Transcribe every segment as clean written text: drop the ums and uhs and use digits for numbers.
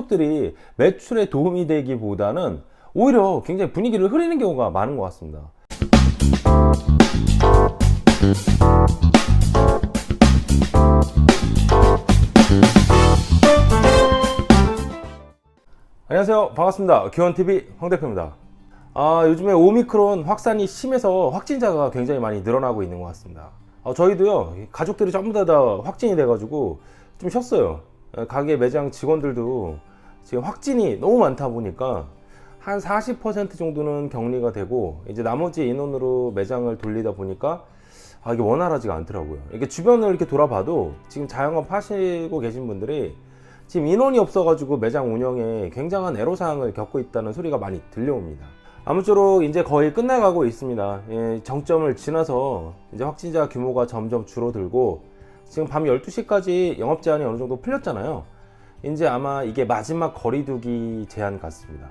카공족들이 매출에 도움이 되기보다는 오히려 굉장히 분위기를 흐리는 경우가 많은 것 같습니다. 안녕하세요, 반갑습니다. 기원TV 황 대표입니다. 요즘에 오미크론 확산이 심해서 확진자가 굉장히 많이 늘어나고 있는 것 같습니다. 저희도요, 가족들이 전부 다 확진이 돼가지고 좀 쉬었어요. 가게 매장 직원들도 지금 확진이 너무 많다 보니까 한 40% 정도는 격리가 되고, 이제 나머지 인원으로 매장을 돌리다 보니까 이게 원활하지가 않더라고요. 이렇게 주변을 이렇게 돌아봐도 지금 자영업 하시고 계신 분들이 지금 인원이 없어가지고 매장 운영에 굉장한 애로사항을 겪고 있다는 소리가 많이 들려옵니다. 아무쪼록 이제 거의 끝나가고 있습니다. 정점을 지나서 이제 확진자 규모가 점점 줄어들고, 지금 밤 12시까지 영업 제한이 어느 정도 풀렸잖아요. 이제 아마 이게 마지막 거리두기 제한 같습니다.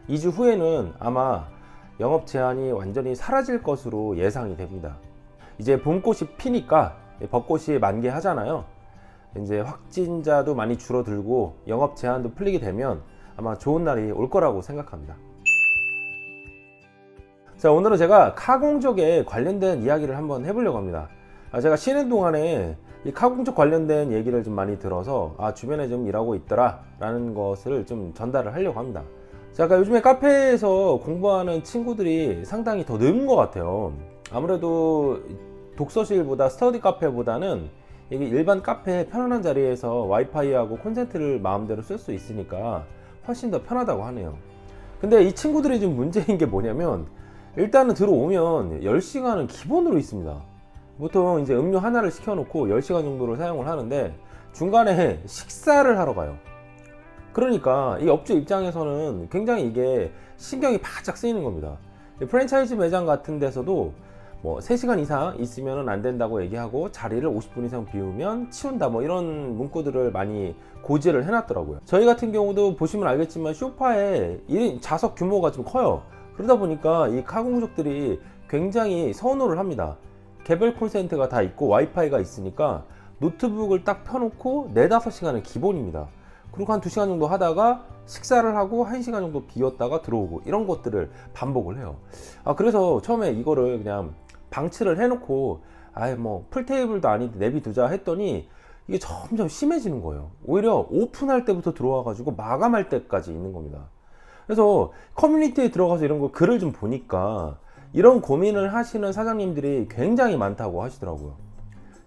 2주 후에는 아마 영업 제한이 완전히 사라질 것으로 예상이 됩니다. 이제 봄꽃이 피니까 벚꽃이 만개하잖아요. 이제 확진자도 많이 줄어들고 영업 제한도 풀리게 되면 아마 좋은 날이 올 거라고 생각합니다. 자, 오늘은 제가 카공족에 관련된 이야기를 한번 해보려고 합니다. 제가 쉬는 동안에 이 카공족 관련된 얘기를 좀 많이 들어서 주변에 좀 일하고 있더라 라는 것을 좀 전달을 하려고 합니다. 제가 요즘에 카페에서 공부하는 친구들이 상당히 더 늘은 것 같아요. 아무래도 독서실보다 스터디 카페보다는 이게 일반 카페 편안한 자리에서 와이파이하고 콘센트를 마음대로 쓸 수 있으니까 훨씬 더 편하다고 하네요. 근데 이 친구들이 좀 문제인 게 뭐냐면, 일단은 들어오면 10시간은 기본으로 있습니다. 보통 이제 음료 하나를 시켜놓고 10시간 정도를 사용을 하는데 중간에 식사를 하러 가요. 그러니까 이 업주 입장에서는 굉장히 이게 신경이 바짝 쓰이는 겁니다. 프랜차이즈 매장 같은 데서도 뭐 3시간 이상 있으면 안 된다고 얘기하고, 자리를 50분 이상 비우면 치운다, 뭐 이런 문구들을 많이 고지를 해놨더라고요. 저희 같은 경우도 보시면 알겠지만 소파에 1인 좌석 규모가 좀 커요. 그러다 보니까 이 카공족들이 굉장히 선호를 합니다. 개별 콘센트가 다 있고 와이파이가 있으니까 노트북을 딱 펴놓고 4-5시간은 기본입니다. 그리고 한 2시간 정도 하다가 식사를 하고 1시간 정도 비웠다가 들어오고, 이런 것들을 반복을 해요. 그래서 처음에 이거를 그냥 방치를 해놓고 뭐 풀테이블도 아닌데 내비두자 했더니 이게 점점 심해지는 거예요. 오히려 오픈할 때부터 들어와 가지고 마감할 때까지 있는 겁니다. 그래서 커뮤니티에 들어가서 이런 거 글을 좀 보니까 이런 고민을 하시는 사장님들이 굉장히 많다고 하시더라고요.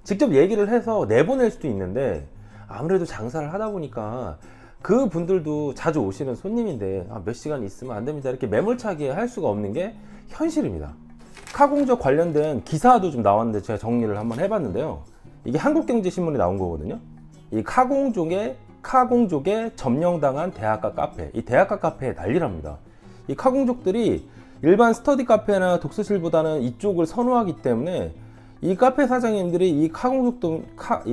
직접 얘기를 해서 내보낼 수도 있는데, 아무래도 장사를 하다 보니까 그 분들도 자주 오시는 손님인데 몇 시간 있으면 안 됩니다, 이렇게 매몰차게 할 수가 없는 게 현실입니다. 카공족 관련된 기사도 좀 나왔는데 제가 정리를 한번 해봤는데요. 이게 한국경제신문에 나온 거거든요. 이 카공족에 점령당한 대학가 카페, 이 대학가 카페에 난리랍니다. 이 카공족들이 일반 스터디 카페나 독서실보다는 이쪽을 선호하기 때문에 이 카페 사장님들이 이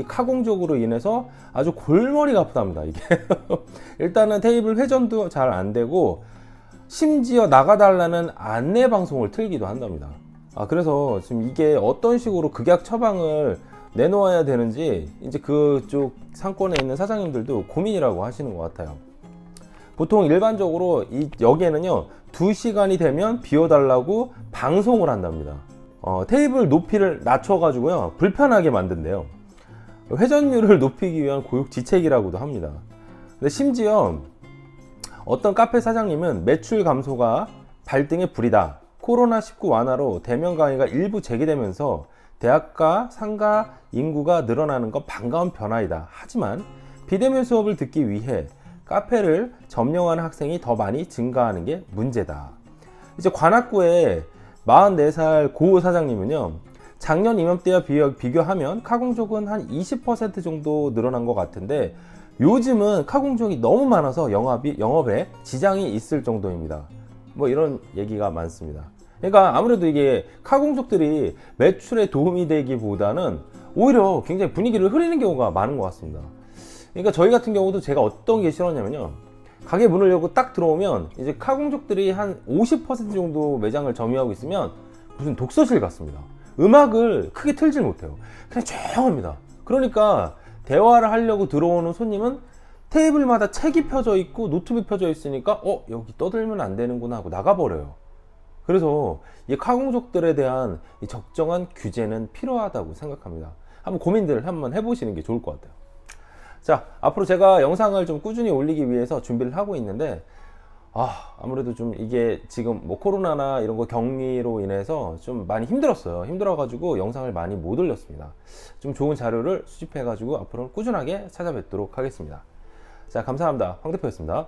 카공족으로 인해서 아주 골머리가 아프답니다. 이게 일단은 테이블 회전도 잘 안 되고, 심지어 나가달라는 안내 방송을 틀기도 한답니다. 그래서 지금 이게 어떤 식으로 극약 처방을 내놓아야 되는지 이제 그쪽 상권에 있는 사장님들도 고민이라고 하시는 것 같아요. 보통 일반적으로 여기에는요 2시간이 되면 비워달라고 방송을 한답니다. 테이블 높이를 낮춰가지고요 불편하게 만든대요. 회전율을 높이기 위한 고육지책이라고도 합니다. 근데 심지어 어떤 카페 사장님은 매출 감소가 발등의 불이다, 코로나19 완화로 대면 강의가 일부 재개되면서 대학가, 상가 인구가 늘어나는 건 반가운 변화이다. 하지만 비대면 수업을 듣기 위해 카페를 점령하는 학생이 더 많이 증가하는 게 문제다. 이제 관악구의 44살 고 사장님은요, 작년 이맘때와 비교하면 카공족은 한 20% 정도 늘어난 것 같은데, 요즘은 카공족이 너무 많아서 영업에 지장이 있을 정도입니다. 뭐 이런 얘기가 많습니다. 그러니까 아무래도 이게 카공족들이 매출에 도움이 되기보다는 오히려 굉장히 분위기를 흐리는 경우가 많은 것 같습니다. 그러니까 저희 같은 경우도 제가 어떤 게 싫었냐면요, 가게 문을 열고 딱 들어오면 이제 카공족들이 한 50% 정도 매장을 점유하고 있으면 무슨 독서실 같습니다. 음악을 크게 틀질 못해요. 그냥 조용합니다. 그러니까 대화를 하려고 들어오는 손님은 테이블마다 책이 펴져 있고 노트북이 펴져 있으니까 여기 떠들면 안 되는구나 하고 나가버려요. 그래서 이 카공족들에 대한 이 적정한 규제는 필요하다고 생각합니다. 한번 고민들을 한번 해보시는 게 좋을 것 같아요. 자, 앞으로 제가 영상을 좀 꾸준히 올리기 위해서 준비를 하고 있는데 아무래도 좀 이게 지금 뭐 코로나나 이런 거 격리로 인해서 좀 많이 힘들었어요. 힘들어가지고 영상을 많이 못 올렸습니다. 좀 좋은 자료를 수집해가지고 앞으로 꾸준하게 찾아뵙도록 하겠습니다. 자, 감사합니다. 황 대표였습니다.